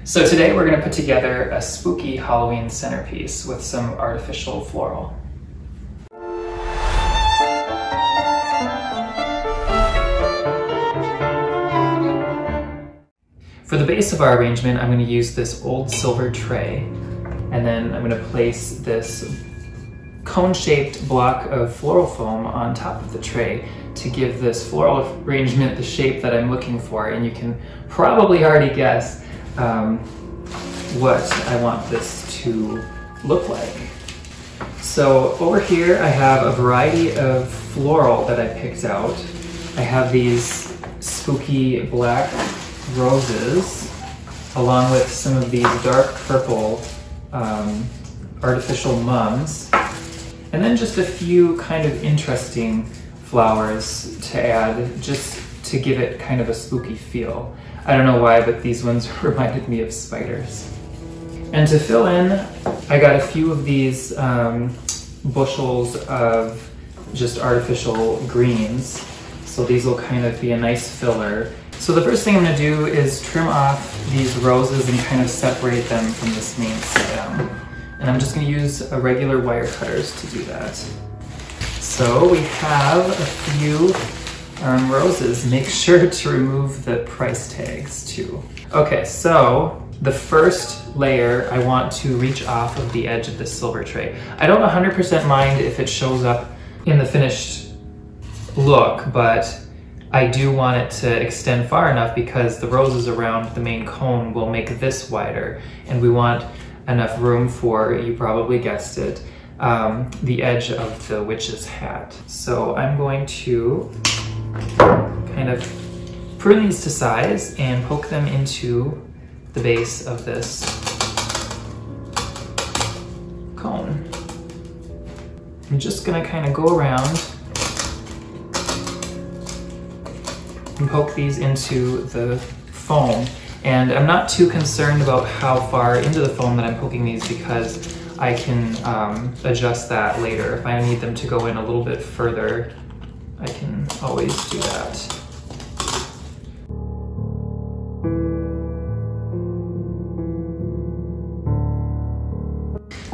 So today we're going to put together a spooky Halloween centerpiece with some artificial floral. For the base of our arrangement, I'm going to use this old silver tray, and then I'm going to place this cone-shaped block of floral foam on top of the tray to give this floral arrangement the shape that I'm looking for, and you can probably already guess what I want this to look like. So over here I have a variety of floral that I picked out. I have these spooky black roses along with some of these dark purple artificial mums, and then just a few kind of interesting flowers to add just to give it kind of a spooky feel. I don't know why, but these ones reminded me of spiders. And to fill in, I got a few of these bushels of just artificial greens. So these will kind of be a nice filler. So the first thing I'm going to do is trim off these roses and kind of separate them from this main stem. And I'm just going to use regular wire cutters to do that. So we have a few roses. Make sure to remove the price tags too. Okay, so the first layer I want to reach off of the edge of the silver tray. I don't 100% mind if it shows up in the finished look, but I do want it to extend far enough because the roses around the main cone will make this wider, and we want enough room for, you probably guessed it, the edge of the witch's hat. So I'm going to kind of prune these to size and poke them into the base of this cone. I'm just gonna kind of go around and poke these into the foam. And I'm not too concerned about how far into the foam that I'm poking these because I can adjust that later. If I need them to go in a little bit further, I can always do that.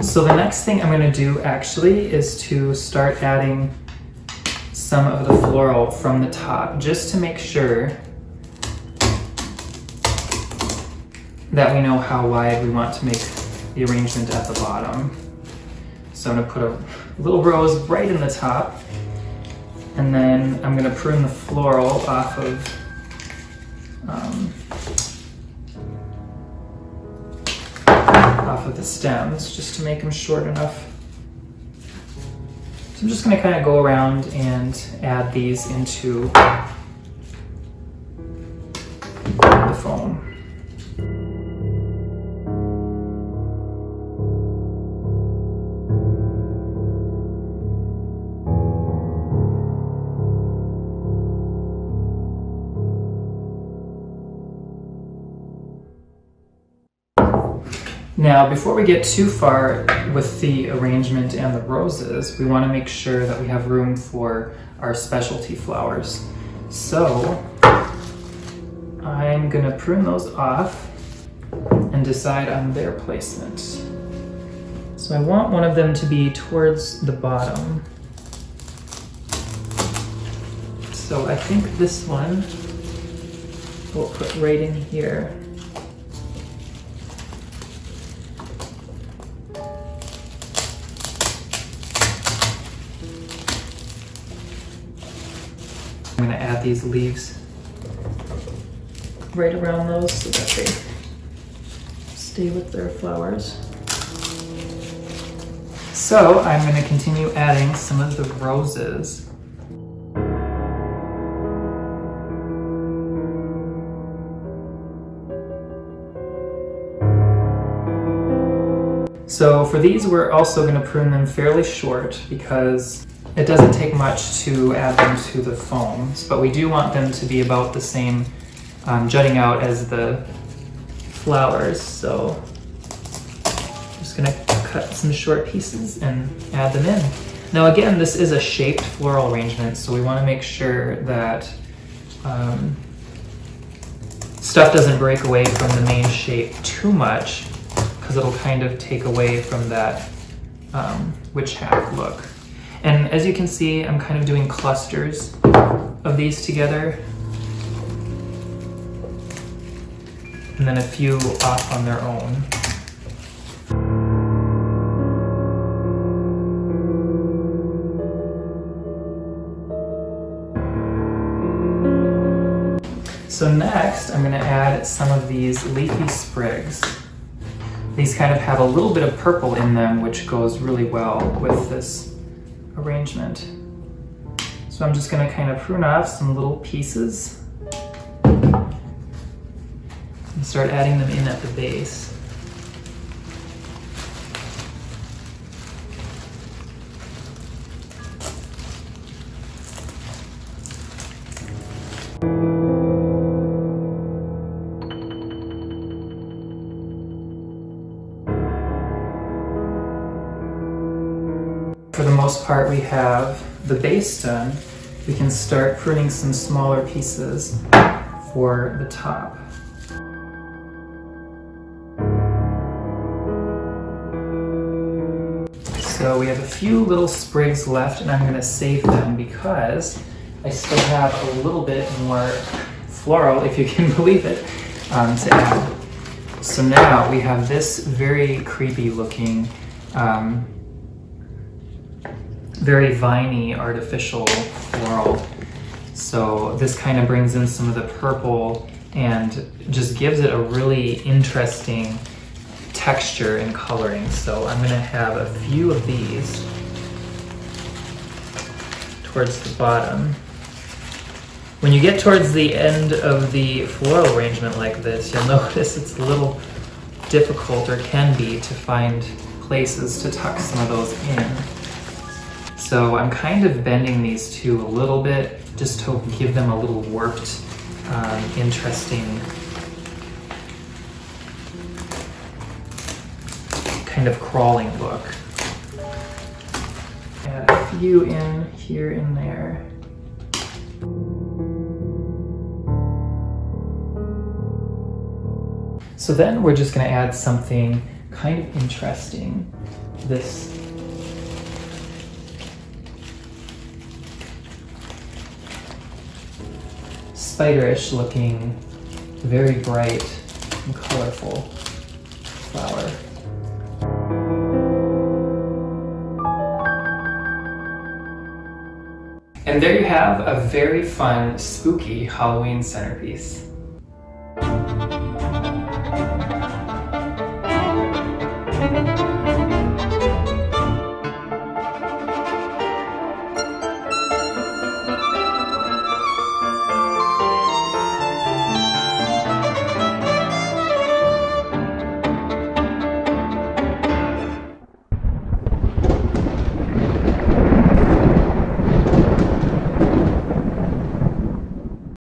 So the next thing I'm going to do actually is to start adding some of the floral from the top, just to make sure that we know how wide we want to make the arrangement at the bottom. So I'm going to put a little rose right in the top, and then I'm going to prune the floral off of the stems just to make them short enough. So I'm just going to kind of go around and add these into the foam. Now, before we get too far with the arrangement and the roses, we want to make sure that we have room for our specialty flowers. So I'm going to prune those off and decide on their placement. So I want one of them to be towards the bottom. So I think this one we'll put right in here. I'm going to add these leaves right around those so that they stay with their flowers. So I'm going to continue adding some of the roses. So for these, we're also going to prune them fairly short because it doesn't take much to add them to the foams, but we do want them to be about the same jutting out as the flowers. So I'm just going to cut some short pieces and add them in. Now again, this is a shaped floral arrangement, so we want to make sure that stuff doesn't break away from the main shape too much, because it'll kind of take away from that witch hat look. And as you can see, I'm kind of doing clusters of these together, and then a few off on their own. So next, I'm going to add some of these leafy sprigs. These kind of have a little bit of purple in them, which goes really well with this arrangement. So I'm just going to kind of prune off some little pieces and start adding them in at the base. For the most part, we have the base done. We can start pruning some smaller pieces for the top. So we have a few little sprigs left, and I'm going to save them because I still have a little bit more floral, if you can believe it, to add. So now we have this very creepy looking very viney artificial floral. So this kind of brings in some of the purple and just gives it a really interesting texture and coloring. So I'm going to have a few of these towards the bottom. When you get towards the end of the floral arrangement like this, you'll notice it's a little difficult, or can be, to find places to tuck some of those in. So I'm kind of bending these two a little bit just to give them a little warped, interesting kind of crawling look. Add a few in here and there. So then we're just going to add something kind of interesting. This spiderish looking, very bright and colorful flower. And there you have a very fun, spooky Halloween centerpiece.